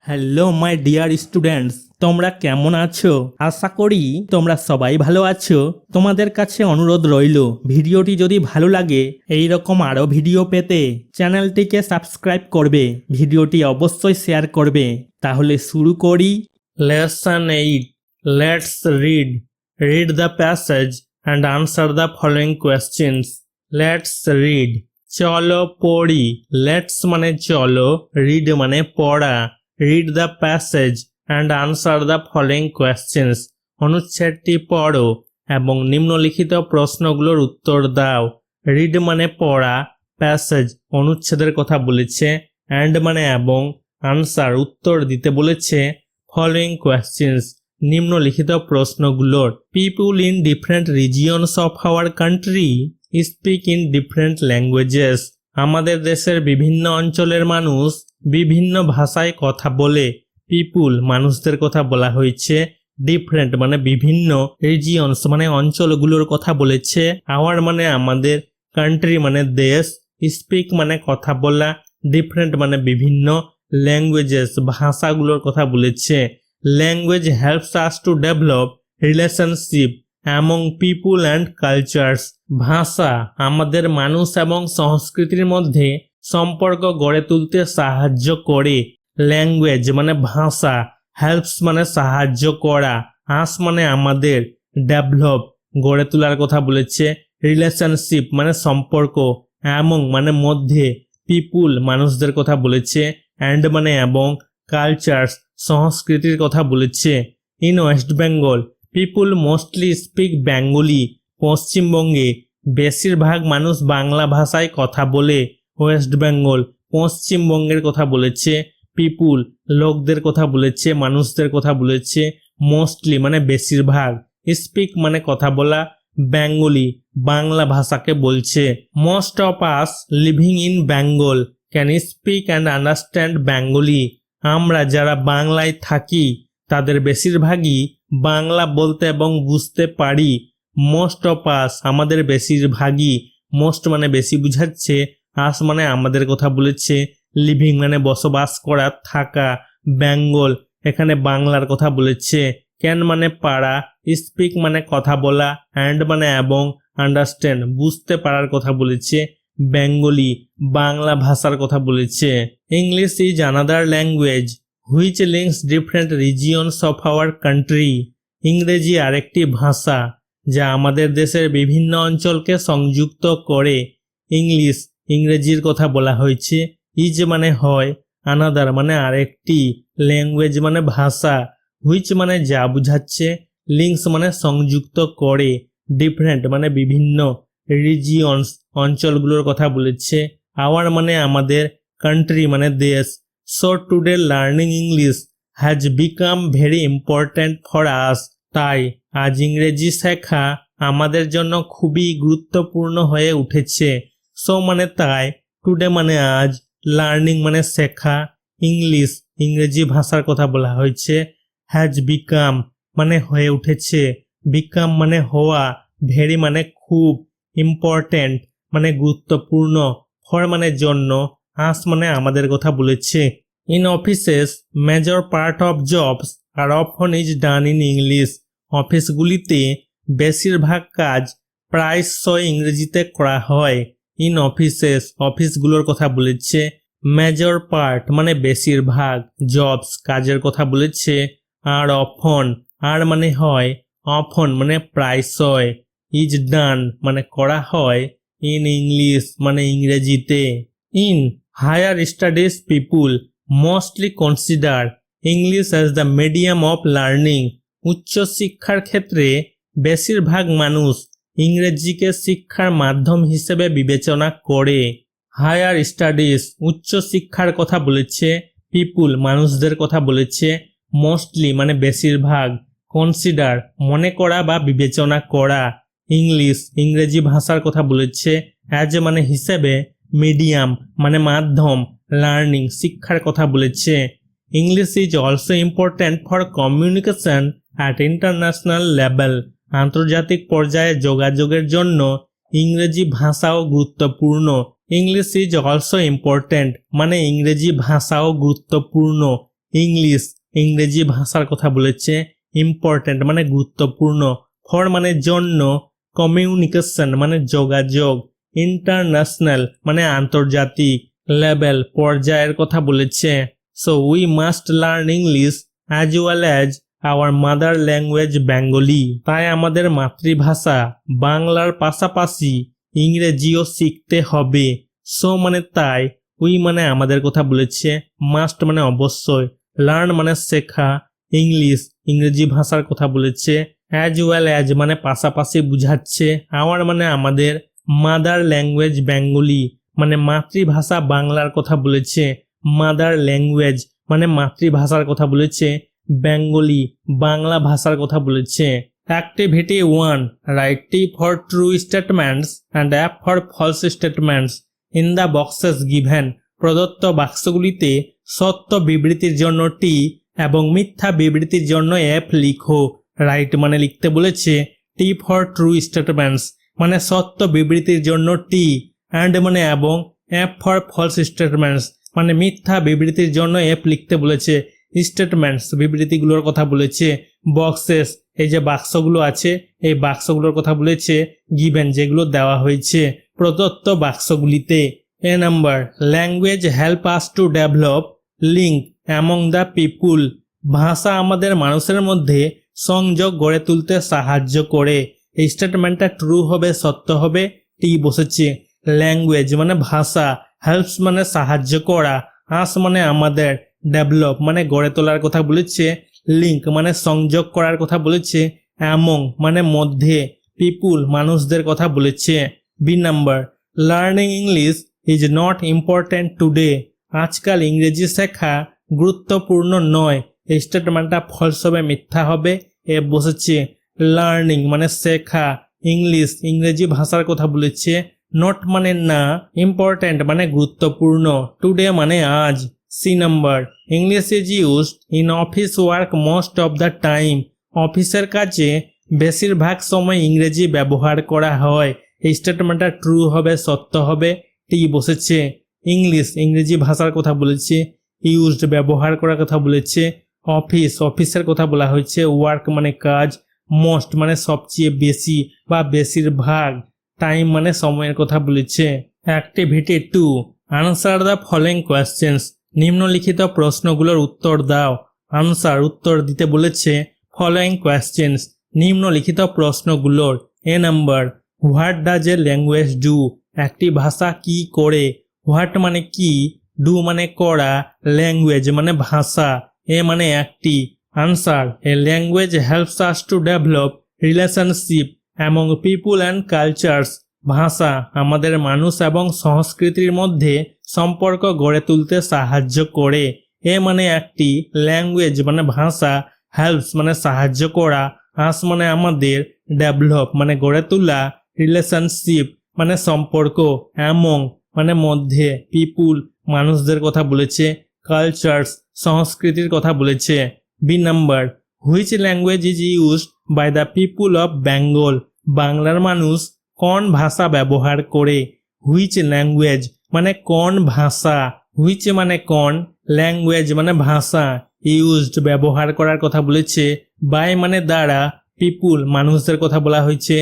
Hello my dear students, তোমরা কেমন আছো? আশা করি তোমরা সবাই ভালো আছো। তোমাদের কাছে অনুরোধ রইল, ভিডিওটি যদি ভালো লাগে এই রকম আরও ভিডিও পেতে চ্যানেলটিকে সাবস্ক্রাইব করবে, ভিডিওটি অবশ্যই শেয়ার করবে। তাহলে শুরু করি। Lesson 8, let's read. Read the passage and answer the following questions. Let's read. চলো পড়ি। লেটস মানে চলো, রিড মানে পড়া। Read the passage and answer the following questions. অনুচ্ছেদটি পড়ো এবং নিম্নলিখিত প্রশ্নগুলোর উত্তর দাও। রিড মানে পড়া, প্যাসেজ অনুচ্ছেদের কথা বলেছে, অ্যান্ড মানে এবং, আনসার উত্তর দিতে বলেছে ফলোইং কোয়েশ্চেন্স নিম্নলিখিত প্রশ্নগুলোর। People in different regions of our country speak in different languages. আমাদের দেশের বিভিন্ন অঞ্চলের মানুষ বিভিন্ন ভাষায় কথা বলে। পিপুল মানুষদের কথা বলা হয়েছে, ডিফারেন্ট মানে বিভিন্ন, রিজিয়নস মানে অঞ্চলগুলোর কথা বলেছে, আওয়ার মানে আমাদের, কান্ট্রি মানে দেশ, স্পিক মানে কথা বলা, ডিফারেন্ট মানে বিভিন্ন, ল্যাঙ্গুয়েজেস ভাষাগুলোর কথা বলেছে। Language helps us to develop relationship among people and cultures. ভাষা আমাদের মানুষ এবং সংস্কৃতির মধ্যে সম্পর্ক গড়ে তুলতে সাহায্য করে। ল্যাঙ্গুয়েজ মানে ভাষা, হেল্পস মানে সাহায্য করা, আস মানে আমাদের, ডেভেলপ গড়ে তোলার কথা বলেছে, রিলেশনশিপ মানে সম্পর্ক, অ্যামং মানে মধ্যে, পিপুল মানুষদের কথা বলেছে, অ্যান্ড মানে এবং, কালচার্স সংস্কৃতির কথা বলেছে। In West Bengal people mostly speak Bengali. পশ্চিমবঙ্গে বেশিরভাগ মানুষ বাংলা ভাষায় কথা বলে। ওয়েস্ট বেঙ্গল পশ্চিমবঙ্গের কথা বলেছে, পিপুল লোকদের কথা বলেছে, মানুষদের কথা বলেছে, মোস্টলি মানে বেশিরভাগ, স্পিক মানে কথা বলা, বেঙ্গলি বাংলা ভাষাকে বলছে। Most of us living in Bengal can speak and understand Bengali. আমরা যারা বাংলায় থাকি তাদের বেশিরভাগই বাংলা বলতে এবং বুঝতে পারি। মোস্ট অফ আস আমাদের বেশিরভাগই, মোস্ট মানে বেশি বুঝাচ্ছে, আস মানে আমাদের কথা বলেছে, লিভিং মানে বসবাস করা, থাকা, বেঙ্গল এখানে বাংলার কথা বলেছে, ক্যান মানে পারা, স্পিক মানে কথা বলা, অ্যান্ড মানে এবং, আন্ডারস্ট্যান্ড বুঝতে পারার কথা বলেছে, বেঙ্গলি বাংলা ভাষার কথা বলেছে। English is another language which links different regions of our country. ইংরেজি আরেকটি ভাষা যা আমাদের দেশের বিভিন্ন অঞ্চলকে সংযুক্ত করে। ইংলিশ ইংরেজির কথা বলা হয়েছে, ইজ মানে হয়, আনাদার মানে আরেকটি, ল্যাঙ্গুয়েজ মানে ভাষা, হুইচ মানে যা বুঝাচ্ছে, লিঙ্কস মানে সংযুক্ত করে, ডিফারেন্ট মানে বিভিন্ন, রিজিয়নস অঞ্চলগুলোর কথা বলেছে, আওয়ার মানে আমাদের, কান্ট্রি মানে দেশ। So today learning English has become very important for us. তাই আজ ইংরেজি শেখা আমাদের জন্য খুবই গুরুত্বপূর্ণ হয়ে উঠেছে। সো মানে তাই, টুডে মানে আজ, লার্নিং মানে শেখা, ইংলিশ ইংরেজি ভাষার কথা বলা হয়েছে, হ্যাজ বিকাম মানে হয়ে উঠেছে, বিকাম মানে হওয়া, ভেরি মানে খুব, ইম্পর্ট্যান্ট মানে গুরুত্বপূর্ণ, ফর মানে জন্য, আস মানে আমাদের কথা বলেছে। In offices major part of jobs are often is done in English. অফিসগুলিতে বেশিরভাগ কাজ প্রায়শই ইংরেজিতে করা হয়। ইন অফিসেস অফিসগুলোর কথা বলেছে, মেজর পার্ট মানে বেশিরভাগ, জবস কাজের কথা বলেছে, আর অফন আর মানে হয়, অফন মানে প্রায়শই, ইজ ডান মানে করা হয়, ইন ইংলিশ মানে ইংরেজিতে। In higher studies people mostly consider English as the medium of learning. উচ্চশিক্ষার ক্ষেত্রে বেশিরভাগ মানুষ ইংরেজিকে শিক্ষার মাধ্যম হিসেবে বিবেচনা করে। হায়ার স্টাডিজ উচ্চশিক্ষার কথা বলেছে, পিপুল মানুষদের কথা বলেছে, মোস্টলি মানে বেশিরভাগ, কনসিডার মনে করা বা বিবেচনা করা, ইংলিশ ইংরেজি ভাষার কথা বলেছে, অ্যাজ মানে হিসেবে, মিডিয়াম মানে মাধ্যম, লার্নিং শিক্ষার কথা বলেছে। English is also important for communication at international level. আন্তর্জাতিক পর্যায়ে যোগাযোগের জন্য ইংরেজি ভাষাও গুরুত্বপূর্ণ। ইংলিশ ইজ অলসো ইম্পর্ট্যান্ট মানে ইংরেজি ভাষাও গুরুত্বপূর্ণ, ইংলিশ ইংরেজি ভাষার কথা বলেছে, ইম্পর্ট্যান্ট মানে গুরুত্বপূর্ণ, ফর মানে জন্য, কমিউনিকেশন মানে যোগাযোগ, ইন্টারন্যাশনাল মানে আন্তর্জাতিক, লেভেল পর্যায়ের কথা বলেছে। So we must learn English as well as our mother language Bengali. তাই আমাদের মাতৃভাষা বাংলার পাশাপাশি ইংরেজিও শিখতে হবে। সো মানে তাই, উই মানে আমাদের কথা বলেছে, মাস্ট মানে অবশ্যই, লার্ন মানে শেখা, ইংলিশ ইংরেজি ভাষার কথা বলেছে, অ্যাজ ওয়েল অ্যাজ মানে পাশাপাশি বুঝাচ্ছে, আওয়ার মানে আমাদের, মাদার ল্যাঙ্গুয়েজ বেঙ্গলি মানে মাতৃভাষা বাংলার কথা বলেছে, মাদার ল্যাঙ্গুয়েজ মানে মাতৃভাষার কথা বলেছে, বেঙ্গলি বাংলা ভাষার কথা বলেছে। Activity 1, write T for true statements and F for false statements in the boxes given. প্রদত্ত বাক্সগুলিতে সত্য বিবৃতির জন্য টি এবং মিথ্যা বিবৃতির জন্য এফ লিখো। রাইট মানে লিখতে বলেছে, টি ফর ট্রু স্টেটমেন্টস মানে সত্য বিবৃতির জন্য টি, অ্যান্ড মানে এবং, এফ ফর ফলস স্টেটমেন্টস মানে মিথ্যা বিবৃতির জন্য এফ লিখতে বলেছে। স্টেটমেন্টস বিবৃতিগুলোর কথা বলেছে, বক্সেস এই যে বাক্সগুলো আছে এই বাক্সগুলোর কথা বলেছে, গিভেন যেগুলো দেওয়া হয়েছে প্রদত্ত বাক্সগুলিতে। A number, language help us to develop link among the people. ভাষা আমাদের মানুষের মধ্যে সংযোগ গড়ে তুলতে সাহায্য করে। এই স্টেটমেন্টটা ট্রু হবে, সত্য হবে, টি বসেছে। ল্যাঙ্গুয়েজ মানে ভাষা, হেল্পস মানে সাহায্য করা, আস মানে আমাদের, ডেভেলপ মানে গড়ে তোলার কথা বলেছে, লিঙ্ক মানে সংযোগ করার কথা বলেছে, অ্যামং মানে মধ্যে, পিপুল মানুষদের কথা বলেছে। B number, learning English is not important today. আজকাল ইংরেজি শেখা গুরুত্বপূর্ণ নয়। এই স্টেটমেন্টটা ফলস হবে, মিথ্যা হবে, এ বসেছে। লার্নিং মানে শেখা, ইংলিশ ইংরেজি ভাষার কথা বলেছে, নট মানে না, ইম্পর্ট্যান্ট মানে গুরুত্বপূর্ণ, টুডে মানে আজ। C number, English is used in office work most of the time. অফিসের কাজে বেশিরভাগ সময় ইংরেজি ব্যবহার করা হয়। এই স্টেটমেন্টটা ট্রু হবে, সত্য হবে, টি বসেছে। ইংলিশ ইংরেজি ভাষার কথা বলেছে, ইউজড ব্যবহার করার কথা বলেছে, অফিস অফিসের কথা বলা হয়েছে, ওয়ার্ক মানে কাজ, মোস্ট মানে সবচেয়ে বেশি বা বেশিরভাগ, টাইম মানে সময়ের কথা বলেছে। Activity 2, answer the following questions. নিম্নলিখিত প্রশ্নগুলোর উত্তর দাও। আনসার উত্তর দিতে বলেছে, ফলোইং কোয়েশ্চেন্স নিম্নলিখিত প্রশ্নগুলোর। A number, what does a language do. একটি ভাষা কি করে। হোয়াট মানে কি, ডু মানে করা, ল্যাঙ্গুয়েজ মানে ভাষা, এ মানে একটি। Answer, A language helps us to develop relationship among people and cultures. ভাষা আমাদের মানুষ এবং সংস্কৃতির মধ্যে সম্পর্ক গড়ে তুলতে সাহায্য করে। এ মানে একটি, ল্যাঙ্গুয়েজ মানে ভাষা, হেল্পস মানে সাহায্য করা, আস মানে আমাদের, ডেভেলপ মানে গড়ে তোলা, রিলেশনশিপ মানে সম্পর্ক, অ্যামং মানে মধ্যে, পিপুল মানুষদের কথা বলেছে, কালচার্স সংস্কৃতির কথা বলেছে। B number, which language is used by the people of Bengal. বাংলার মানুষ কোন ভাষা ব্যবহার করে। হুইচ ল্যাঙ্গুয়েজ মানে কোন ভাষা, হুইচ মানে কোন, ল্যাঙ্গুয়েজ মানে ভাষা, ইউজড ব্যবহার করার কথা বলেছে, বাই মানে দ্বারা, পিপুল মানুষদের কথা বলা হয়েছে,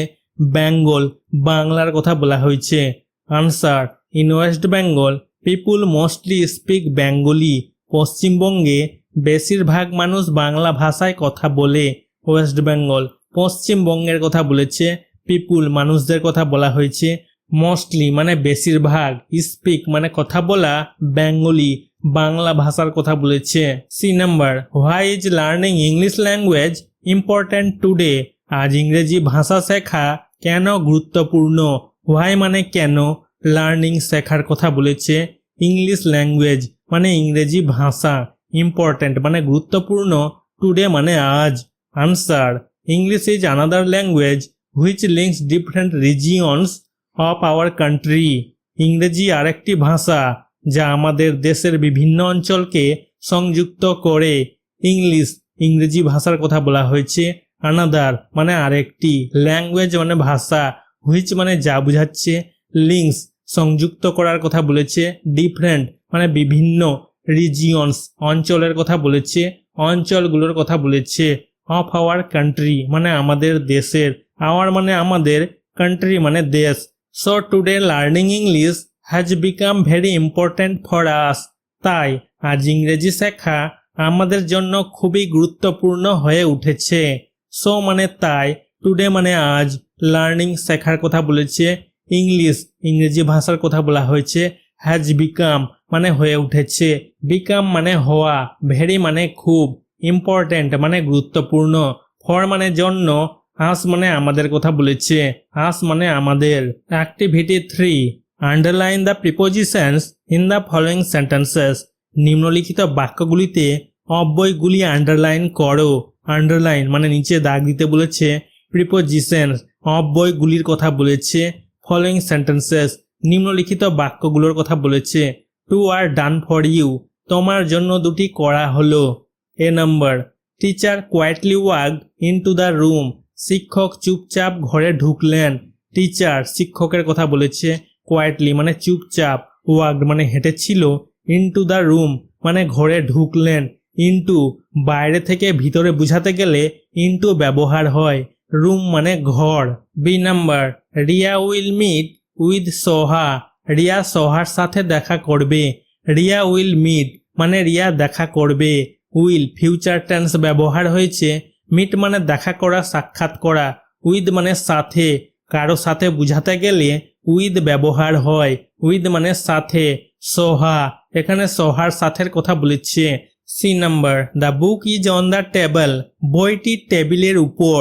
বেঙ্গল বাংলার কথা বলা হয়েছে। Answer, in West Bengal people mostly speak Bengali. পশ্চিমবঙ্গে বেশিরভাগ মানুষ বাংলা ভাষায় কথা বলে। ওয়েস্ট বেঙ্গল পশ্চিমবঙ্গের কথা বলেছে, পিপুল মানুষদের কথা বলা হয়েছে, মোস্টলি মানে বেশিরভাগ, স্পিক মানে কথা বলা, বেঙ্গলি বাংলা ভাষার কথা বলেছে। C number, why is learning English language important today. আজ ইংরেজি ভাষা শেখা কেন গুরুত্বপূর্ণ। হোয়াই মানে কেন, লার্নিং শেখার কথা বলেছে, ইংলিশ ল্যাঙ্গুয়েজ মানে ইংরেজি ভাষা, ইম্পর্ট্যান্ট মানে গুরুত্বপূর্ণ, টুডে মানে আজ। Answer, English is another language which links different regions of our country. ইংরেজি আরেকটি ভাষা যা আমাদের দেশের বিভিন্ন অঞ্চলকে সংযুক্ত করে। ইংলিশ ইংরেজি ভাষার কথা বলা হয়েছে, আনাদার মানে আরেকটি, ল্যাঙ্গুয়েজ মানে ভাষা, হুইচ মানে যা বোঝাচ্ছে, লিঙ্কস সংযুক্ত করার কথা বলেছে, ডিফারেন্ট মানে বিভিন্ন, রিজিয়নস অঞ্চলের কথা বলেছে, অঞ্চলগুলোর কথা বলেছে। অফ আওয়ার কান্ট্রি মানে আমাদের দেশের, আওয়ার মানে আমাদের, কান্ট্রি মানে দেশ। So today learning English has become very important for us. তাই আজ ইংরেজি শেখা আমাদের জন্য খুবই গুরুত্বপূর্ণ হয়ে উঠেছে। সো মানে তাই, টুডে মানে আজ, লার্নিং শেখার কথা বলেছে, ইংলিশ ইংরেজি ভাষার কথা বলা হয়েছে, হ্যাজ বিকাম মানে হয়ে উঠেছে, বিকাম মানে হওয়া, ভেরি মানে খুব, ইম্পর্ট্যান্ট মানে গুরুত্বপূর্ণ, ফর মানে জন্য, আস মানে আমাদের কথা বলেছে, আস মানে আমাদের। Activity 3, underline the prepositions in the following sentences. নিম্নলিখিত বাক্যগুলিতে অব্যয়গুলি আন্ডারলাইন করো। আন্ডারলাইন মানে নিচে দাগ দিতে বলেছে, প্রিপোজিশনস অব্যয়গুলির কথা বলেছে, ফলোয়িং সেন্টেন্সেস নিম্নলিখিত বাক্যগুলোর কথা বলেছে। Two are done for you তোমার জন্য দুটি করা হলো। A number, teacher quietly walked into the room শিক্ষক চুপচাপ ঘরে ঢুকলেন। টিচার শিক্ষকের কথা বলেছে, কোয়াইটলি মানে চুপচাপ, ওয়াকড মানে হেঁটেছিল, ইনটু দ্য রুম মানে ঘরে ঢুকলেন। ইনটু বাইরে থেকে ভিতরে বোঝাতে গেলে ইনটু ব্যবহার হয়, রুম মানে ঘর। B number, Riya will meet with Soha Riya সোহার সাথে দেখা করবে। রিয়া উইল মিট মানে রিয়া দেখা করবে, উইল ফিউচার টেন্স ব্যবহার হয়েছে, মিট মানে দেখা করা, সাক্ষাৎ করা, উইথ মানে সাথে, কারো সাথে বুঝাতে গেলে উইথ ব্যবহার হয়, উইথ মানে সাথে। সোহা এখানে সোহার সাথের কথা বলেছে। C number, the book is on the table বইটি টেবিলের উপর।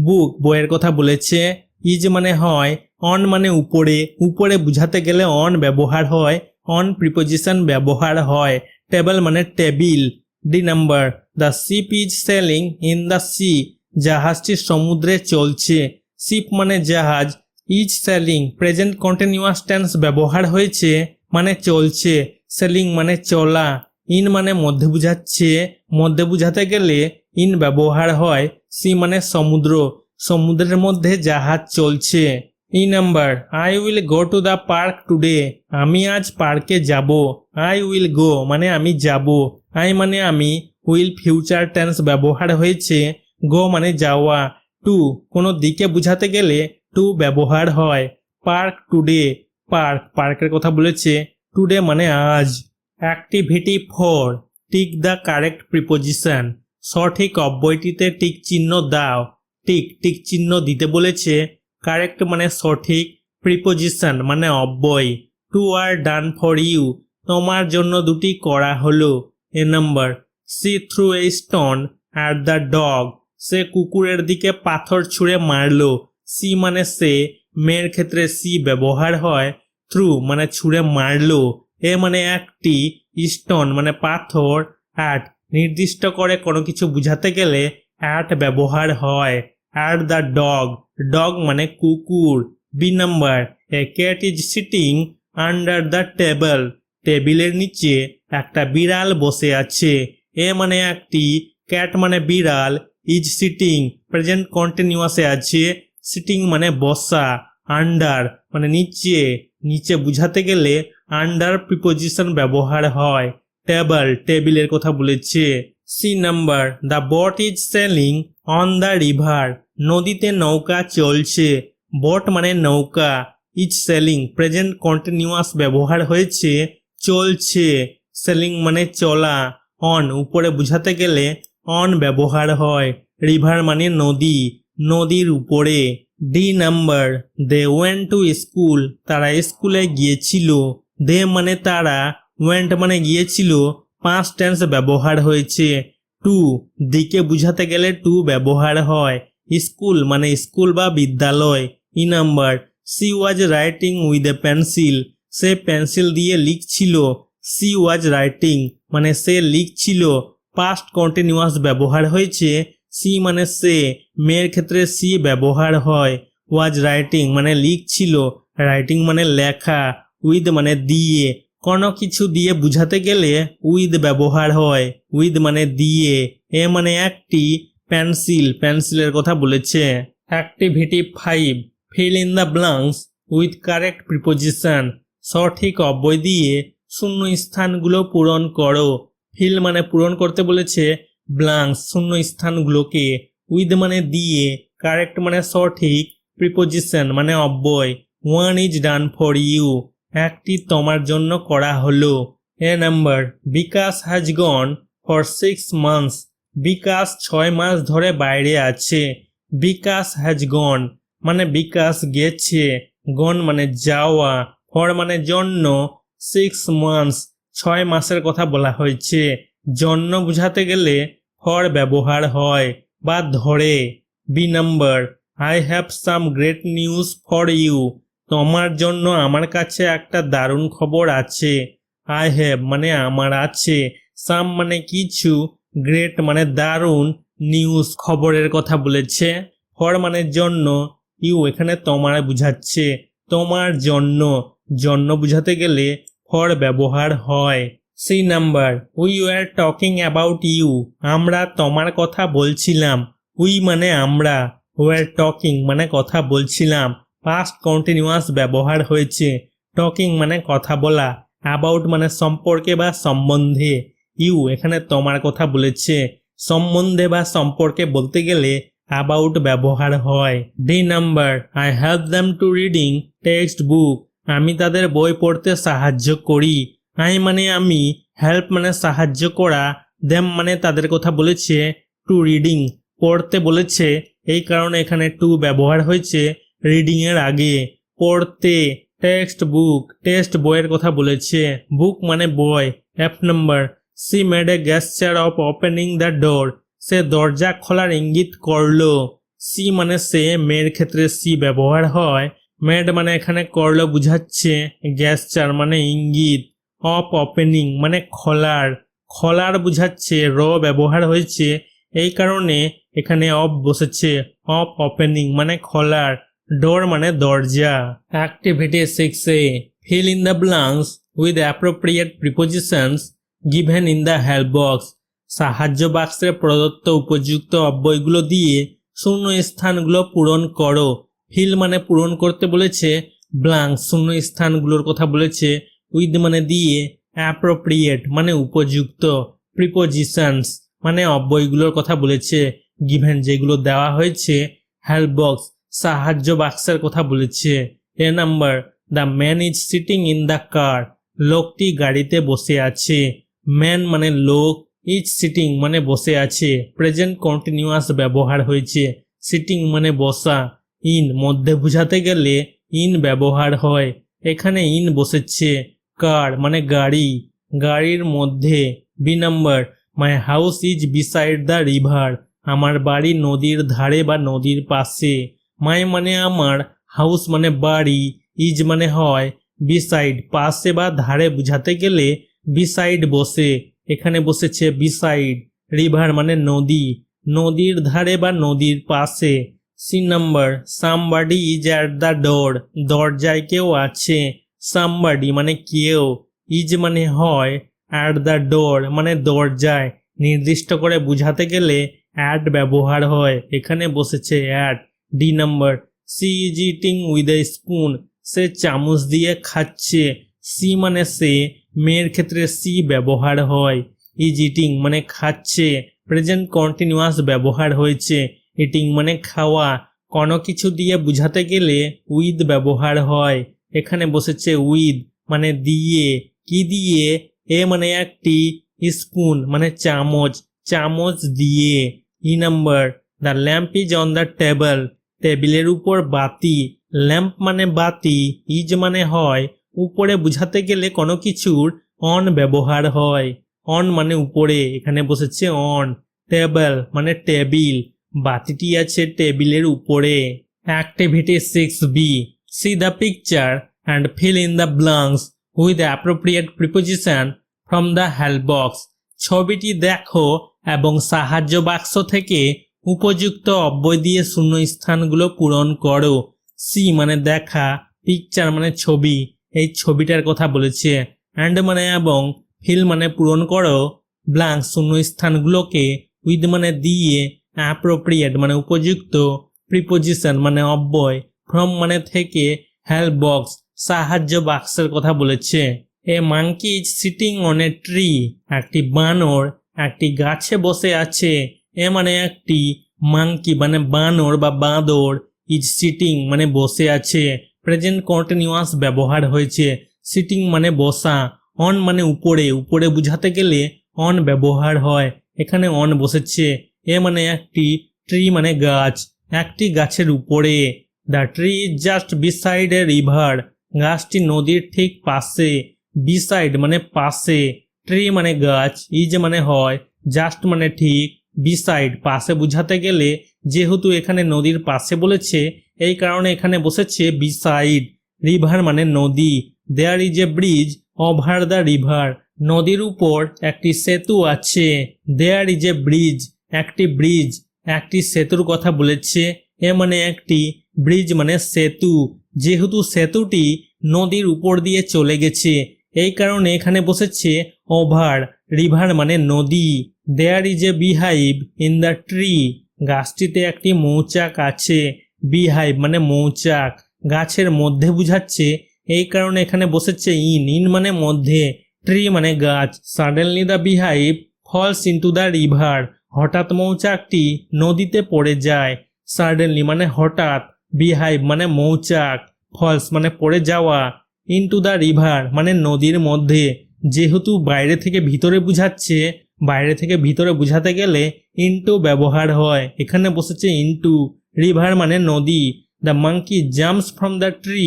বুক বইয়ের কথা বলেছে, ইজ মানে হয়, অন মানে উপরে, উপরে বুঝাতে গেলে অন ব্যবহার হয়, অন প্রিপোজিশন ব্যবহার হয়, টেবল মানে table. D number, the ship is selling in the sea জাহাজটি সমুদ্রে চলছে। শিপ মানে জাহাজ, is selling present continuous tense ব্যবহার হয়েছে মানে চলছে, সেলিং মানে চলা, ইন মানে মধ্যে বুঝাচ্ছে, মধ্যে বুঝাতে গেলে ইন ব্যবহার হয়, সি মানে সমুদ্র, সমুদ্রের মধ্যে জাহাজ চলছে। E number, I will go to the park today আমি আজ পার্কে যাব। আই উইল গো মানে আমি যাব, আই মানে আমি, উইল ফিউচার টেন্স ব্যবহার হয়েছে, গো মানে যাওয়া, টু কোনো দিকে বুঝাতে গেলে টু ব্যবহার হয়, পার্ক টুডে পার্ক পার্কের কথা বলেছে, টুডে মানে আজ। Activity 4, tick the correct preposition সঠিক অব্যয়টিতে টিক চিহ্ন দাও। টিক টিক চিহ্ন দিতে বলেছে, কারেক্ট মানে সঠিক, প্রিপোজিশন মানে অব্যয়। Two are done for you তোমার জন্য দুটি করা হলো। A number, she threw a stone at the dog সে কুকুরের দিকে পাথর ছুঁড়ে মারলো। সি মানে সে, মেয়ের ক্ষেত্রে সি ব্যবহার হয়, থ্রু মানে ছুঁড়ে মারলো, এ মানে একটি, স্টোন মানে পাথর, অ্যাট নির্দিষ্ট করে কোনো কিছু বুঝাতে গেলে অ্যাট ব্যবহার হয়, অ্যাট দ্য ডগ ডগ মানে কুকুর। B number, a cat is sitting under the table টেবিলের নিচে একটা বিড়াল বসে আছে। এ মানে একটি, ক্যাট মানে বিড়াল, ইজ সিটিং প্রেজেন্ট কন্টিনিউয়াসে আছে, সিটিং মানে বসা, আন্ডার মানে নিচে, নিচে বুঝাতে গেলে আন্ডার প্রিপোজিশন ব্যবহার হয়, টেবল টেবিলের কথা বলেছে। C number, the boat is sailing on the river নদীতে নৌকা চলছে। বোট মানে নৌকা, ইজ সেলিং প্রেজেন্ট কন্টিনিউয়াস ব্যবহার হয়েছে, চলছে, সেলিং মানে চলা, অন উপরে বুঝাতে গেলে অন ব্যবহার হয়, রিভার মানে নদী, নদীর উপরে। D number, they went to school তারা স্কুলে গিয়েছিল। দে মানে তারা, ওয়েন্ট মানে গিয়েছিল, পাস্ট টেন্স ব্যবহার হয়েছে, টু দিকে বুঝাতে গেলে টু ব্যবহার হয়, স্কুল মানে স্কুল বা বিদ্যালয়। E number, C was writing with a pencil say pencil দিয়ে লিখছিল। সি ওয়াজ রাইটিং মানে সে লিখছিল, পাস্ট কন্টিনিউয়াস ব্যবহার হয়েছে, সি মানে সে, মেয়ের ক্ষেত্রে সি ব্যবহার হয়, ওয়াজ রাইটিং মানে লিখছিল, রাইটিং মানে লেখা, উইথ মানে দিয়ে, কোনো কিছু দিয়ে বুঝাতে গেলে উইথ ব্যবহার হয়, উইথ মানে দিয়ে, এ মানে একটি, পেন্সিল পেন্সিলের কথা বলেছে। Activity 5, fill in the blanks with correct preposition সঠিক অব্যয় দিয়ে শূন্য স্থানগুলো পূরণ করো। ফিল মানে পূরণ করতে বলেছে ব্ল্যাঙ্কস শূন্য স্থানগুলোকে, উইথ মানে দিয়ে, কারেক্ট মানে সঠিক, প্রিপোজিশন মানে অব্যয়, one is done for you একটি তোমার জন্য করা হলো। A number Bikash has gone for 6 months Bikash 6 মাস ধরে বাইরে আছে। বিকাশ হ্যাজ গন মানে বিকাশ গেছে, গন মানে যাওয়া, ফর মানে জন্য, 6 months 6 মাসের কথা বলা হয়েছে। জন্য বুঝাতে গেলে ফর ব্যবহার হয় বা ধরে। B number I have some great news for you তোমার জন্য আমার কাছে একটা দারুণ খবর আছে। আই হ্যাভ মানে আমার আছে, সাম মানে কিছু, গ্রেট মানে দারুণ, নিউজ খবরের কথা বলেছে, ফর মানে জন্য, ইউ এখানে তোমার বুঝাচ্ছে, তোমার জন্য, জন্য বুঝাতে গেলে ফর ব্যবহার হয়। C number we were talking about you আমরা তোমার কথা বলছিলাম। উই মানে আমরা, ওয়ার টকিং মানে কথা বলছিলাম, পাস্ট কন্টিনিউয়াস ব্যবহার হয়েছে। টকিং মানে কথা বলা, অ্যাবাউট মানে সম্পর্কে বা সম্বন্ধে, ইউ এখানে তোমার কথা বলেছে, সম্বন্ধে বা সম্পর্কে বলতে গেলে অ্যাবাউট ব্যবহার হয়। D number I help them to reading text book আমি তাদের বই পড়তে সাহায্য করি। আই মানে আমি, হেল্প মানে সাহায্য করা, দেম মানে তাদের কথা বলেছে, টু রিডিং পড়তে বলেছে, এই কারণে এখানে টু ব্যবহার হয়েছে রিডিং এর আগে। পড়তে, টেক্সট বুক টেক্সট বইয়ের কথা বলেছে, বুক মানে বই। F number she made a gesture of opening the door সে দরজা খোলার ইঙ্গিত করলো। সি মানে সে, মেয়ের ক্ষেত্রে সি ব্যবহার হয়, মেড মানে এখানে করলো বুঝাচ্ছে, গেস্টার মানে ইঙ্গিত, অফ ওপেনিং মানে খোলার, খোলার বুঝাচ্ছে, র ব্যবহার হয়েছে, এই কারণে এখানে অফ বসেছে, অফ ওপেনিং মানে খোলার, ডোর মানে দরজা। Activity 6A fill in the blanks with appropriate prepositions given in the help box সাহায্য বাক্সে প্রদত্ত উপযুক্ত অব্যয়গুলো দিয়ে শূন্য স্থানগুলো পূরণ করো। ফিল মানে পূরণ করতে বলেছে, ব্ল্যাঙ্কস শূন্য স্থানগুলোর কথা বলেছে, উইথ মানে দিয়ে, অ্যাপ্রোপ্রিয়েট মানে উপযুক্ত, প্রিপোজিশনস মানে অব্যয়গুলোর কথা বলেছে, গিভেন যেগুলো দেওয়া হয়েছে, হেল্প বক্স সাহায্য বাক্সের কথা বলেছে। A number the man is sitting in the car লোকটি গাড়িতে বসে আছে। ম্যান মানে লোক, ইজ সিটিং মানে বসে আছে, প্রেজেন্ট কন্টিনিউয়াস ব্যবহার হয়েছে, সিটিং মানে বসা, ইন মধ্যে বুঝাতে গেলে ইন ব্যবহার হয়, এখানে ইন বসেছে। কার মানে গাড়ি, গাড়ির মধ্যে। B number my house is beside the river আমার বাড়ি নদীর ধারে বা নদীর পাশে। মাই মানে আমার, হাউস মানে বাড়ি, ইজ মানে হয়, বিসাইড পাশে বা ধারে বুঝাতে গেলে বিসাইড বসে, এখানে বসেছে বিসাইড। রিভার মানে নদী, নদীর ধারে বা নদীর পাশে। C number somebody is at the door দরজায় কেউ আছে। সামবাডি মানে কেউ, ইজ মানে হয়, অ্যাট দ্য ডোর মানে দরজায়, নির্দিষ্ট করে বুঝাতে গেলে অ্যাট ব্যবহার হয়, এখানে বসেছে at. D number she is eating with a spoon সে চামচ দিয়ে খাচ্ছে। সি মানে সে, মেয়ের ক্ষেত্রে সি ব্যবহার হয়, ইজ ইটিং মানে খাচ্ছে, প্রেজেন্ট কন্টিনিউয়াস ব্যবহার হয়েছে, ইটিং মানে খাওয়া, কোনো কিছু দিয়ে বুঝাতে গেলে উইথ ব্যবহার হয়, এখানে বসেছে উইথ মানে দিয়ে, কি দিয়ে, এ মানে একটি, স্পুন মানে চামচ, চামচ দিয়ে। E number the lamp is on the table টেবিলের উপর বাতি, ল্যাম্প মানে বাতি, ইজ মানে হয়, উপরে বুঝাতে গেলে কোনো কিছুর অন ব্যবহার হয়, অন মানে উপরে, এখানে বসেছে অন। টেবল মানে টেবিল, বাতিটি আছে টেবিলের উপরে। Activity 6B C the picture and fill in the blanks with appropriate preposition from the help box ছবিটি দেখো এবং সাহায্য বাক্স থেকে উপযুক্ত অব্যয় দিয়ে শূন্য স্থানগুলো পূরণ করো। সি মানে দেখা, পিকচার মানে ছবি, এই ছবিটার কথা বলেছে, অ্যান্ড মানে এবং, ফিল মানে পূরণ করো, ব্ল্যাঙ্ক শূন্য স্থানগুলোকে, উইথ মানে দিয়ে, অ্যাপ্রোপ্রিয়েট মানে উপযুক্ত, প্রিপোজিশন মানে অব্যয়, ফ্রম মানে থেকে, হেল্প বক্স সাহায্য বাক্সের কথা বলেছে। A monkey is sitting on a tree. একটি বানর একটি গাছে বসে আছে। এ মানে একটি মাঙ্কি মানে বানর বা বাঁদর, ইজ সিটিং মানে বসে আছে। প্রেজেন্ট কন্টিনিউয়াস ব্যবহার হয়েছে। সিটিং মানে বসা, অন মানে উপরে, উপরে বুঝাতে গেলে অন ব্যবহার হয়। এখানে অন বসেছে। এ মানে একটি, ট্রি মানে গাছ, একটি গাছের উপরে। The tree is just beside a river. গাছটি নদীর ঠিক পাশে। বিসাইড মানে পাশে, ট্রি মানে গাছ, ইজ মানে হয়, জাস্ট মানে ঠিক, বিসাইড পাশে বুঝাতে গেলে যেহেতু এখানে নদীর পাশে বলেছে এই কারণে এখানে বসেছে বিসাইড। রিভার মানে নদী। There is a bridge over the river. নদীর উপর একটি সেতু আছে। দেয়ার ইজ এ ব্রিজ একটি ব্রিজ, একটি সেতুর কথা বলেছে। এ মানে একটি, ব্রিজ মানে সেতু। যেহেতু সেতুটি নদীর উপর দিয়ে চলে গেছে এই কারণে এখানে বসেছে ওভার। রিভার মানে নদী। There is a beehive in the tree. গাছটিতে একটি মৌচাক আছে। বিহাইভ মানে মৌচাক, গাছের মধ্যে বুঝাচ্ছে এই কারণে এখানে বসেছে ইন। ইন মানে মধ্যে, ট্রি মানে গাছ। Suddenly the beehive falls into the river. হঠাৎ মৌচাকটি নদীতে পড়ে যায়। সাডেনলি মানে হঠাৎ, বিহাইভ মানে মৌচাক, ফলস মানে পড়ে যাওয়া, ইনটু দ্য রিভার মানে নদীর মধ্যে। যেহেতু বাইরে থেকে ভিতরে বুঝাচ্ছে, বাইরে থেকে ভিতরে বুঝাতে গেলে ইনটু ব্যবহার হয়। এখানে বসেছে ইনটু। রিভার মানে নদী। The monkey jumps from the tree.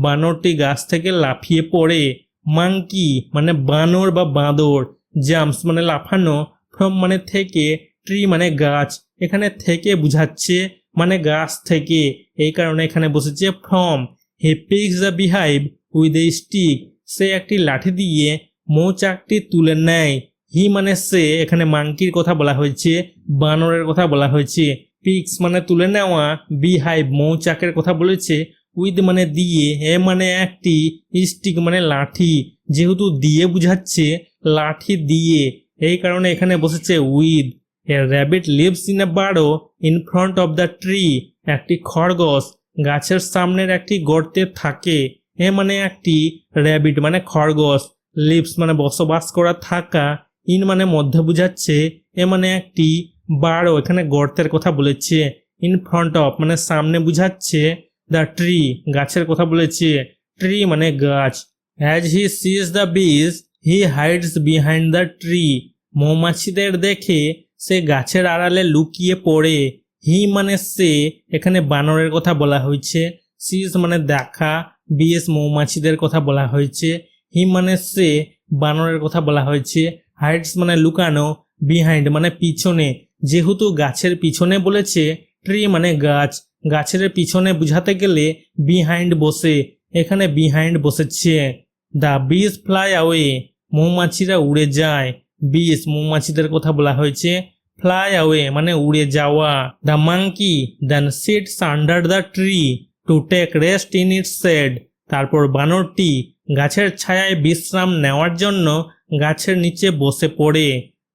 বানরটি গাছ থেকে লাফিয়ে পড়ে। মাঙ্কি মানে বানর বা বাঁদর। জাম্পস মানে লাফানো, ফ্রম মানে থেকে, ট্রি মানে গাছ। এখানে থেকে বুঝাচ্ছে মানে গাছ থেকে, এই কারণে এখানে বসেছে from. He picks the beehive with a stick. সে একটি লাঠি দিয়ে মৌচাকটি তুলে নেয়। হি মানে সে, এখানে মাঙ্কির কথা বলা হয়েছে, বানরের কথা বলা হয়েছে। পিক্স মানে তুলে নেওয়া, বিহাইভ মৌচাকের কথা বলেছে, উইথ মানে দিয়ে, এ মানে একটি, স্টিক মানে লাঠি। যেহেতু দিয়ে বুঝাচ্ছে লাঠি দিয়ে এই কারণে এখানে বসেছে with. A rabbit lives in a burrow in front of the tree. একটি খরগোশ গাছের সামনের একটি গর্তে থাকে। এ মানে একটি, র্যাবিট মানে খরগোশ, লিভস মানে বসবাস করা, থাকা, ইন মানে মধ্যে বুঝাচ্ছে, এ মানে একটি, বারো এখানে গর্তের কথা বলেছে, ইন ফ্রন্ট অফ মানে সামনে বুঝাচ্ছে, দ্য ট্রি গাছের কথা বলেছে, ট্রি মানে গাছ। অ্যাজ হি সিজ দ্য বিজ হি হাইডস বিহাইন্ড দ্য ট্রি। মৌমাছিদের দেখে সে গাছের আড়ালে লুকিয়ে পড়ে। হি মানে সে, এখানে বানরের কথা বলা হয়েছে। সিজ মানে দেখা, বিএস মৌমাছিদের কথা বলা হয়েছে। হি মানে সে, বানরের কথা বলা হয়েছে। হাইডস মানে লুকানো, বিহাইন্ড মানে পিছনে। যেহেতু গাছের পিছনে বলেছে, ট্রি মানে গাছ, গাছের পিছনে বুঝাতে গেলে বিহাইন্ড বসে, এখানে বিহাইন্ড বসেছে। দ্য বিজ ফ্লাই অ্যাওয়ে। মৌমাছিরা উড়ে যায়। বিজ মৌমাছিদের কথা বলা হয়েছে। ফ্লাই অ্যাওয়ে মানে উড়ে যাওয়া। The monkey then sits under the tree to take rest in its shade. তারপর বানরটি গাছের ছায়ায় বিশ্রাম নেওয়ার জন্য গাছের নিচে বসে পড়ে।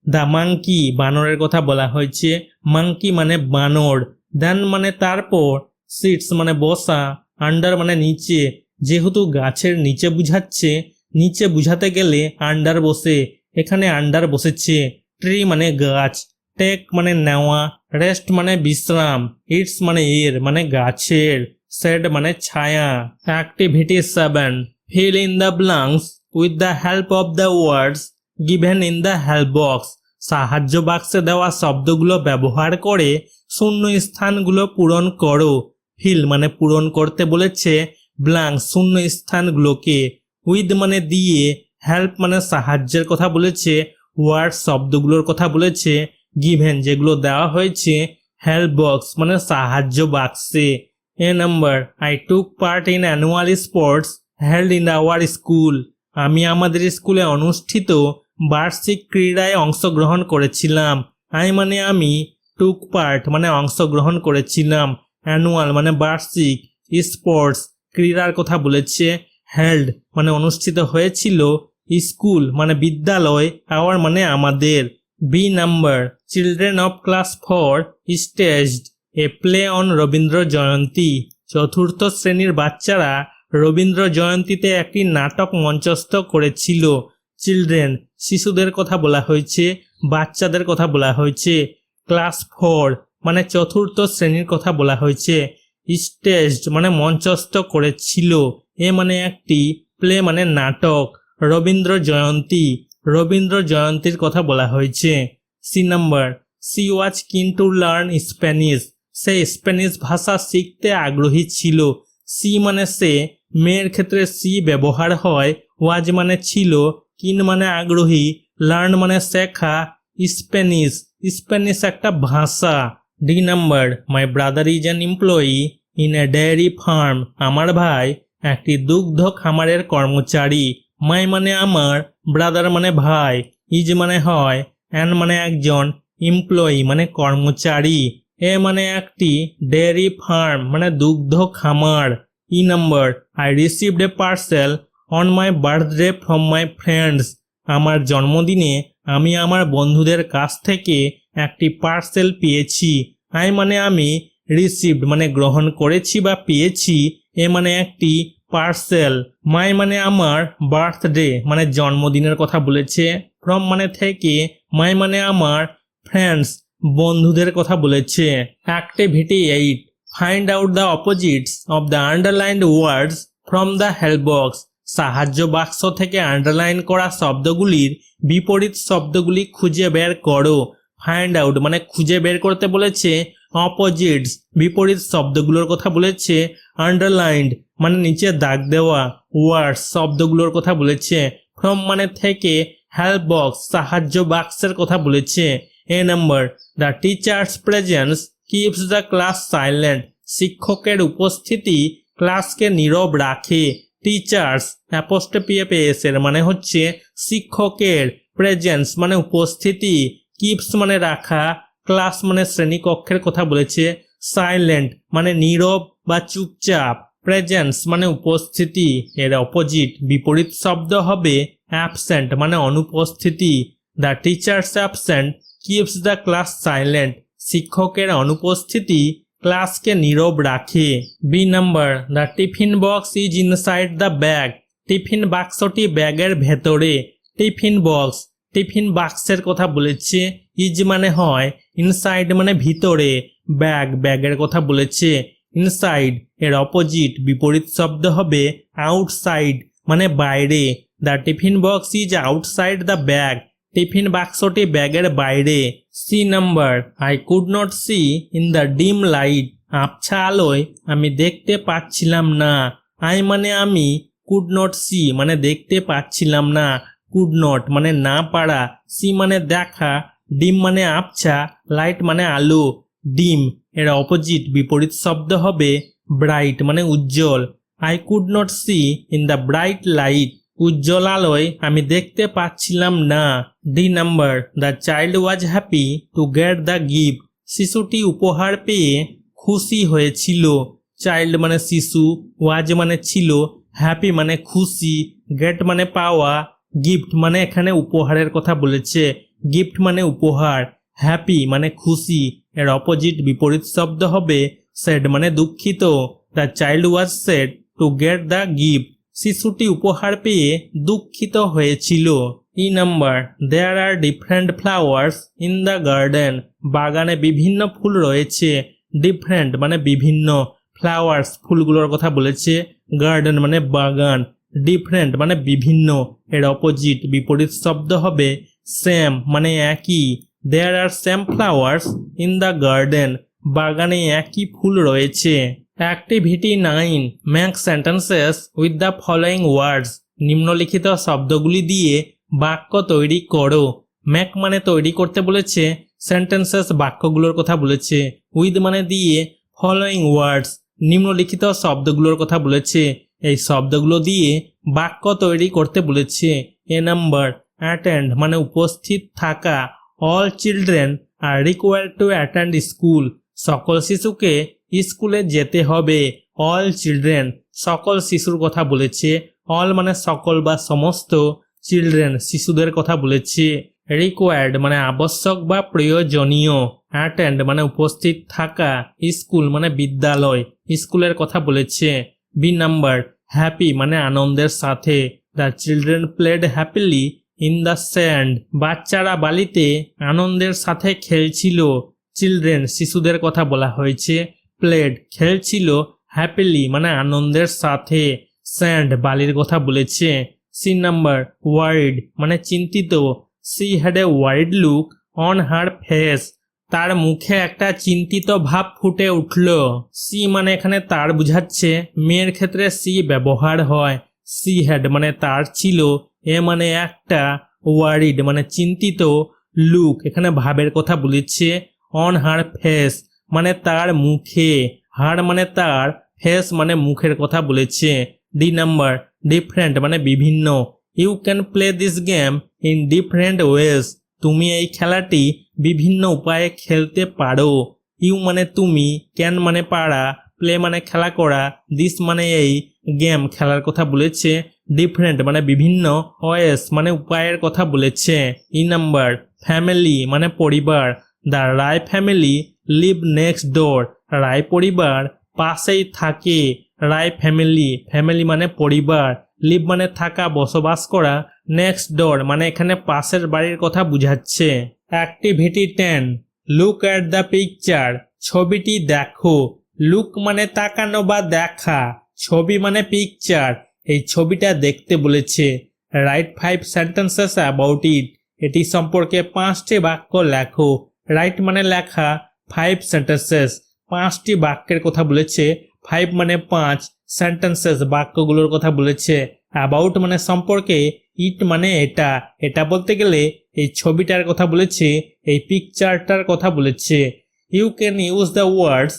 দ্য মাঙ্কি বানরের কথা বলা হয়েছে। মাঙ্কি মানে বানর। দেন মানে তারপর, সিটস মানে বসা, আন্ডার মানে নিচে। যেহেতু গাছের নিচে বুঝাচ্ছে, নিচে বুঝাতে গেলে আন্ডার বসে, এখানে আন্ডার বসেছে। ট্রি মানে গাছ, টেক মানে নেওয়া, রেস্ট মানে বিশ্রাম, ইটস মানে এর মানে গাছের, শেড মানে ছায়া। Activity 7, fill in the blanks with the help of the words given in the help box. সাহায্য বাক্সে দেওয়া শব্দগুলো ব্যবহার করে শূন্য স্থানগুলো পূরণ করো। ফিল মানে পূরণ করতে বলেছে, ব্ল্যাঙ্ক শূন্য স্থানগুলোকে, উইথ মানে দিয়ে, হেল্প মানে সাহায্যের কথা বলেছে, ওয়ার্ড শব্দগুলোর কথা বলেছে, গিভেন যেগুলো দেওয়া হয়েছে, হেল্প বক্স মানে সাহায্য বাক্সে। A number, I took part in annual sports held in our school. আমি আমাদের স্কুলে অনুষ্ঠিত বার্ষিক ক্রীড়ায় অংশগ্রহণ করেছিলাম। আই মানে আমি, টুক পার্ট মানে অংশগ্রহণ করেছিলাম, অ্যানুয়াল মানে বার্ষিক, স্পোর্টস ক্রীড়ার কথা বলেছে, হেল্ড মানে অনুষ্ঠিত হয়েছিল, স্কুল মানে বিদ্যালয়, আওয়ার মানে আমাদের। B number, children of class 4 staged a play on Rabindra Jayanti. চতুর্থ শ্রেণীর বাচ্চারা রবীন্দ্র জয়ন্তীতে একটি নাটক মঞ্চস্থ করেছিল। চিলড্রেন শিশুদের কথা বলা হয়েছে, বাচ্চাদের কথা বলা হয়েছে। ক্লাস 4 মানে চতুর্থ শ্রেণীর কথা বলা হয়েছে। স্টেজড মানে মঞ্চস্থ করেছিল। এ মানে একটি, প্লে মানে নাটক। রবীন্দ্র জয়ন্তী, রবীন্দ্র জয়ন্তীর কথা বলা হয়েছে। সি নাম্বার, সি ওয়াজ কিন to learn Spanish, say Spanish ভাষা শিখতে আগ্রহী ছিল। সি মানে সে, মেয়ের ক্ষেত্রে সি ব্যবহার হয়। ওয়াজ মানে ছিল, কিন মানে আগ্রহী, লার্ন মানে শেখা, স্প্যানিশ, স্প্যানিশ একটা ভাষা। D number, my brother is an employee in a dairy farm, আমার ভাই একটি দুগ্ধ খামারের কর্মচারী। মাই মানে আমার, ব্রাদার মানে ভাই, ইজ মানে হয়, অ্যান মানে একজন, এমপ্লয়ি মানে কর্মচারী, এ মানে একটি, ডেয়ারি ফার্ম মানে দুগ্ধ খামার। E number, I received a parcel on my birthday from my friends, আমার জন্মদিনে আমি আমার বন্ধুদের কাছ থেকে একটি পার্সেল পেয়েছি। আই মানে আমি, রিসিভড মানে গ্রহণ করেছি বা পেয়েছি, এ মানে একটি, পার্সেল। মাই মানে আমার, বার্থডে মানে জন্মদিনের কথা বলেছে, ফ্রম মানে থেকে, মাই মানে আমার, ফ্রেন্ডস বন্ধুদের কথা বলেছে। Activity 8, find out the opposites of the underlined words from the help box, সাহায্য বাক্স থেকে আন্ডারলাইন করা শব্দগুলির বিপরীত শব্দগুলি খুঁজে বের করো। ফাইন্ড আউট মানে খুঁজে বের করতে বলেছে, অপোজিটস বিপরীত শব্দগুলোর কথা বলেছে, আন্ডারলাইন্ড মানে নিচে দাগ দেওয়া, ওয়ার্ডস শব্দগুলোর কথা বলেছে, ফ্রম মানে থেকে, হেল্প বক্স সাহায্য বাক্সের কথা বলেছে। A number, the teacher's presence keeps the class silent, শিক্ষকের উপস্থিতি ক্লাসকে নীরব রাখে। টিচার্স অ্যাপোস্ট্রফি এস এর মানে হচ্ছে শিক্ষকের, প্রেজেন্স মানে উপস্থিতি, কিপস মানে রাখা, ক্লাস মানে শ্রেণীকক্ষের কথা বলেছে, সাইলেন্ট মানে নীরব বা চুপচাপ, প্রেজেন্স মানে উপস্থিতি। এর অপোজিট বিপরীত শব্দ হবে অ্যাবসেন্ট মানে অনুপস্থিতি। The teachers absent keeps the class silent, শিক্ষকের অনুপস্থিতি ক্লাসকে নীরব রাখে। B number, the tiffin box is inside the bag, tiffin বাক্সটি ব্যাগের ভেতরে। টিফিন বক্স টিফিন বাক্সের কথা বলেছে, ইজ মানে হয়, ইনসাইড মানে ভিতরে, ব্যাগ ব্যাগের কথা বলেছে। ইনসাইড এর অপোজিট বিপরীত শব্দ হবে আউটসাইড মানে বাইরে। The tiffin box is outside the bag, tiffin বাক্সটি ব্যাগের বাইরে। C number, I could not see in the dim light, আবছা আলোয় আমি দেখতে পাচ্ছিলাম না। আই মানে আমি, কুড নট সি মানে দেখতে পাচ্ছিলাম না, কুড নট মানে না পারা, সি মানে দেখা, ডিম মানে আবছা, লাইট মানে আলো। ডিম এর অপোজিট বিপরীত শব্দ হবে ব্রাইট মানে উজ্জ্বল। I could not see in the bright light, উজ্জ্বল আলোয় আমি দেখতে পাচ্ছিলাম না। D number, the child was happy to get the gift, শিশুটি উপহার পেয়ে খুশি হয়েছিল। চাইল্ড মানে শিশু, ওয়াজ মানে ছিল, হ্যাপি মানে খুশি, গেট মানে পাওয়া, গিফট মানে এখানে উপহারের কথা বলেছে, গিফট মানে উপহার, হ্যাপি মানে খুশি। এর অপোজিট বিপরীত শব্দ হবে স্যাড মানে দুঃখিত। The child was sad to get the gift, শিশুটি উপহার পেয়ে দুঃখিত হয়েছিল। E number, there are different flowers in the garden, বাগানে বিভিন্ন ফুল রয়েছে। ডিফারেন্ট মানে বিভিন্ন, ফ্লাওয়ার্স ফুলগুলোর কথা বলেছে, গার্ডেন মানে বাগান, ডিফারেন্ট মানে বিভিন্ন। এর অপোজিট বিপরীত শব্দ হবে সেম মানে একই। There are same flowers in the garden, বাগানে একই ফুল রয়েছে। Activity 9, make sentences with the following words, নিম্নলিখিত শব্দগুলি দিয়ে বাক্য তৈরি করো। মেক মানে তৈরি করতে বলেছে, সেন্টেন্সেস বাক্যগুলোর কথা বলেছে, উইথ মানে দিয়ে, ফলোয়িং ওয়ার্ডস নিম্নলিখিত শব্দগুলোর কথা বলেছে, এই শব্দগুলো দিয়ে বাক্য তৈরি করতে বলেছে। এ নাম্বার, অ্যাটেন্ড মানে উপস্থিত থাকা, all children are required to attend school, সকল শিশুকে স্কুলে যেতে হবে। অল চিলড্রেন সকল শিশুর কথা বলেছে, অল মানে সকল বা সমস্ত, চিলড্রেন শিশুদের কথা বলেছে। রিকোয়ার্ড মানে আবশ্যক বা প্রয়োজনীয়, অ্যাটেন্ড মানে উপস্থিত থাকা, স্কুল মানে বিদ্যালয়, স্কুলের কথা বলেছে। বি নাম্বার, হ্যাপি মানে আনন্দের সাথে। The children played happily in the sand, বাচ্চারা বালিতে আনন্দের সাথে খেলছিল। চিলড্রেন শিশুদের কথা বলা হয়েছে, প্লেড খেলছিল, হ্যাপিলি মানে আনন্দের সাথে, স্যান্ড বালির কথা বলেছে। সি নাম্বার ওয়ারিড মানে চিন্তিত। She had a worried look on her face, তার মুখে একটা চিন্তিত ভাব ফুটে উঠল। সি মানে এখানে তার বুঝাচ্ছে, মেয়ের ক্ষেত্রে সি ব্যবহার হয়। সি হ্যাড মানে তার ছিল, এ মানে একটা, ওয়ারিড মানে চিন্তিত, লুক এখানে ভাবের কথা বলেছে, অন হার ফেস মানে তার মুখে, হার মানে তার, ফেস মানে মুখের কথা বলেছে। ডি নাম্বার ডিফারেন্ট মানে বিভিন্ন। You can play this game in different ways, তুমি এই খেলাটি বিভিন্ন উপায়ে খেলতে পারো। ইউ মানে তুমি, ক্যান মানে পারা, প্লে মানে খেলা করা, দিস মানে এই, গেম খেলার কথা বলেছে, ডিফারেন্ট মানে বিভিন্ন, ওয়েস মানে উপায়ের কথা বলেছে। ই নাম্বার ফ্যামিলি মানে পরিবার। The Roy family live next door, Roy পরিবার পাশেই থাকে। রায় ফ্যামিলি, ফ্যামিলি মানে পরিবার, লিভ মানে থাকা বসবাস করা, নেক্সট ডোর মানে এখানে পাশের বাড়ির কথা বুঝাচ্ছে। Activity 10, look at the picture, ছবিটি দেখো। লুক মানে তাকানো বা দেখা, ছবি মানে পিকচার, এই ছবিটা দেখতে বলেছে। রাইট 5 সেন্টেন্সেস অ্যাবাউট ইট, এটি সম্পর্কে 5টি বাক্য লেখো। রাইট মানে লেখা, 5 সেন্টেন্সেস 5টি বাক্যের কথা বলেছে। 5 মানে 5, সেন্টেন্সেস বাক্যগুলোর কথা বলেছে। অ্যাবাউট মানে সম্পর্কে, ইট মানে এটা, এটা বলতে গেলে এই ছবিটার কথা বলেছে, এই পিকচারটার কথা বলেছে। You can use the words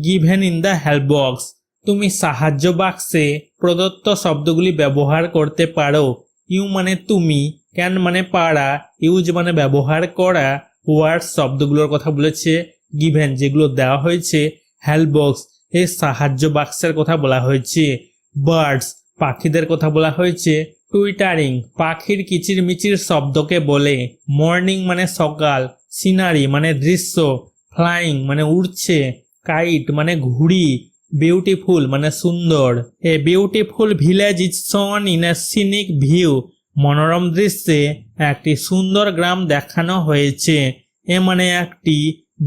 given in the help box, তুমি সাহায্য বাক্সে প্রদত্ত শব্দগুলি ব্যবহার করতে পারো। ইউ মানে তুমি, ক্যান মানে পারা, ইউজ মানে ব্যবহার করা, ওয়ার্ডস শব্দগুলোর কথা বলেছে, গিভেন যেগুলো দেওয়া হয়েছে, হেল্প বক্স এই সাহায্য বাক্সের কথা বলা হয়েছে। বার্ডস পাখিদের কথা বলা হয়েছে। টুইটারিং পাখির কিচিরমিচির শব্দকে বলে। মর্নিং মানে সকাল। সিনারি মানে দৃশ্য। ফ্লাইং মানে উড়ছে। কাইট মানে ঘুড়ি। বিউটিফুল মানে সুন্দর। এ বিউটিফুল ভিলেজ ইজ শোন ইন এ সিনিক ভিউ, মনোরম দৃশ্যে একটি সুন্দর গ্রাম দেখানো হয়েছে। এ মানে একটি,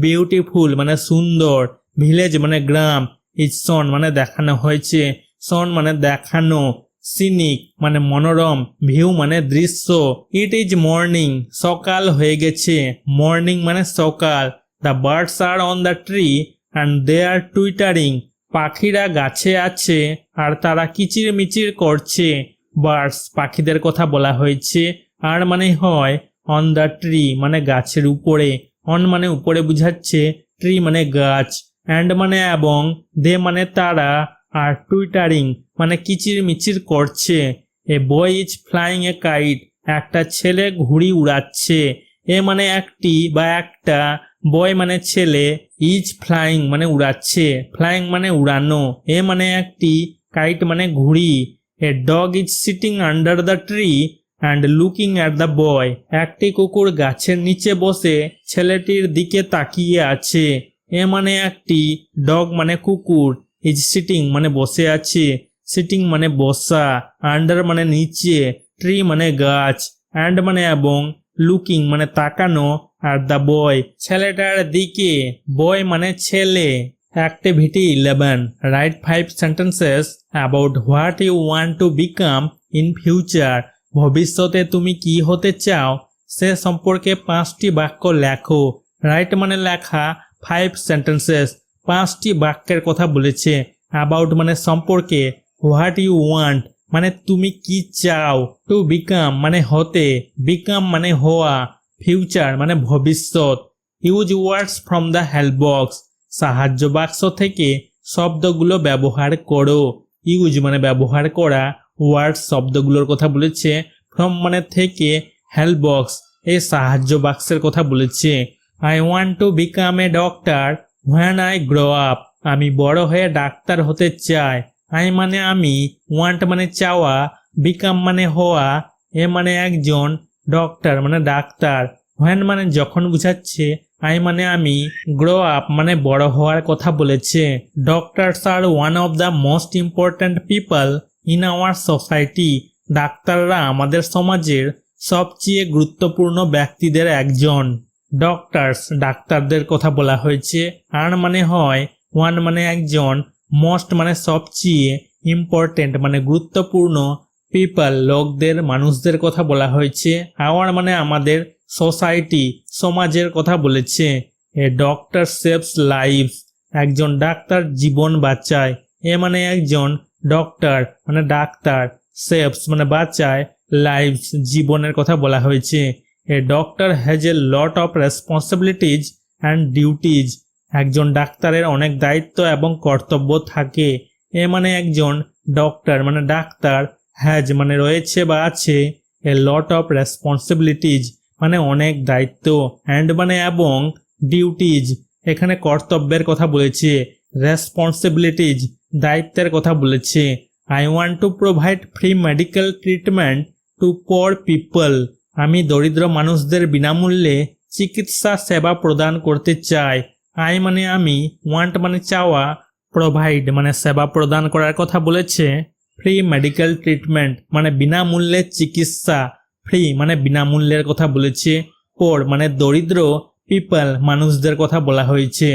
বিউটিফুল মানে সুন্দর, ভিলেজ মানে গ্রাম, ইজ শোন মানে দেখানো হয়েছে, শোন মানে দেখানো, সিনিক মানে মনোরম, ভিউ মানে দৃশ্য। ইট ইজ মর্নিং সকাল হয়ে গেছে, মর্নিং মানে সকাল। The birds are on the tree and they are twittering, পাখিরা গাছে আছে আর তারা কিচিরমিচির করছে। বার্ডস পাখিদের কথা বলা হয়েছে। আর মানে হয়, অন দ্য ট্রি মানে গাছের উপরে, অন মানে উপরে বুঝাচ্ছে, ট্রি মানে গাছ, অ্যান্ড মানে এবং, দে মানে তারা, আর টুইটারিং মানে কিচিরমিচির করছে। A boy is flying a kite, একটা ছেলে ঘুড়ি উড়াচ্ছে। এ মানে একটি বা একটা, বয় মানে ছেলে, ইজ ফ্লাইং মানে উড়াচ্ছে, ফ্লাইং মানে উড়ানো, এ মানে একটি, কাইট মানে ঘুড়ি। A dog is sitting under the tree and looking at the boy, একটি কুকুর গাছের নিচে বসে ছেলেটির দিকে তাকিয়ে আছে। এ মানে একটি, ডগ মানে কুকুর, ইজ সিটিং মানে বসে আছে, সিটিং মানে বসা, আন্ডার মানে নিচে, ট্রি মানে গাছ, অ্যান্ড মানে এবং, লুকিং মানে তাকানো, আর দ্য বয় ছেলেটার দিকে, বয় মানে ছেলে। Activity 11, write 5 sentences about what you want to become in future, ভবিষ্যতে তুমি কি হতে চাও সে সম্পর্কে 5টি বাক্য লেখো। রাইট মানে লেখা, 5 সেন্টেন্সেস 5টি বাক্যের কথা বলেছে। অ্যাবাউট মানে সম্পর্কে, হোয়াট ইউ ওয়ান্ট মানে তুমি কি চাও, টু বিকাম মানে হতে, বিকাম মানে হওয়া, ফিউচার মানে ভবিষ্যৎ। Use words from the help box, সাহায্য বাক্স থেকে শব্দগুলো ব্যবহার করো। ইউজ মানে ব্যবহার করা, ওয়ার্ডস শব্দগুলোর কথা বলেছে, ফ্রম মানে থেকে, হেল্প বক্স এই সাহায্য বাক্সের কথা বলেছে। I want to become a doctor when I grow up, আমি বড় হয়ে ডাক্তার হতে চাই। আই মানে আমি, ওয়ান্ট মানে চাওয়া, বিকাম মানে হওয়া, এ মানে একজন, ডক্টর মানে ডাক্তার, হোয়েন মানে যখন বুঝাচ্ছে, আই মানে আমি, গ্রো আপ মানে বড় হওয়ার কথা বলেছে। Doctors are one of the most important people in our society. ডাক্তাররা আমাদের সমাজের সবচেয়ে গুরুত্বপূর্ণ ব্যক্তিদের একজন। ডক্টরস ডাক্তারদের কথা বলা হয়েছে। আর মানে হয় ওয়ান মানে একজন, মোস্ট মানে সবচেয়ে, ইম্পর্টেন্ট মানে গুরুত্বপূর্ণ, পিপল লোকদের মানুষদের কথা বলা হয়েছে। আওয়ার মানে আমাদের, সোসাইটি সমাজের কথা বলেছে। এ ডক্টর সেভস লাইফস, একজন ডাক্তার জীবন বাঁচায়। এ মানে একজন, ডক্টর মানে ডাক্তার, সেভস মানে বাঁচায়, লাইফস জীবনের কথা বলা হয়েছে। A doctor has a lot of responsibilities and duties, একজন ডাক্তারের অনেক দায়িত্ব এবং কর্তব্য থাকে। এ মানে একজন, ডক্টর মানে ডাক্তার, হ্যাজ মানে রয়েছে বা আছে, এ লট অফ রেসপন্সিবিলিটিজ মানে অনেক দায়িত্ব, অ্যান্ড মানে এবং, ডিউটিজ এখানে কর্তব্যের কথা বলেছে, রেসপন্সিবিলিটিজ দায়িত্বের কথা বলেছে। I want to provide free medical treatment two poor people, আমি দরিদ্র মানুষদের বিনামূল্যে চিকিৎসা সেবা প্রদান করতে চাই। আই মানে আমি, ওয়ান্ট মানে চাওয়া, প্রোভাইড মানে সেবা প্রদান করার কথা বলেছে। ফ্রি মেডিকেল ট্রিটমেন্ট মানে বিনামূল্যে চিকিৎসা, ফ্রি মানে বিনামূল্যের কথা বলেছে। পোর মানে দরিদ্র, পিপল মানুষদের কথা বলা হয়েছে।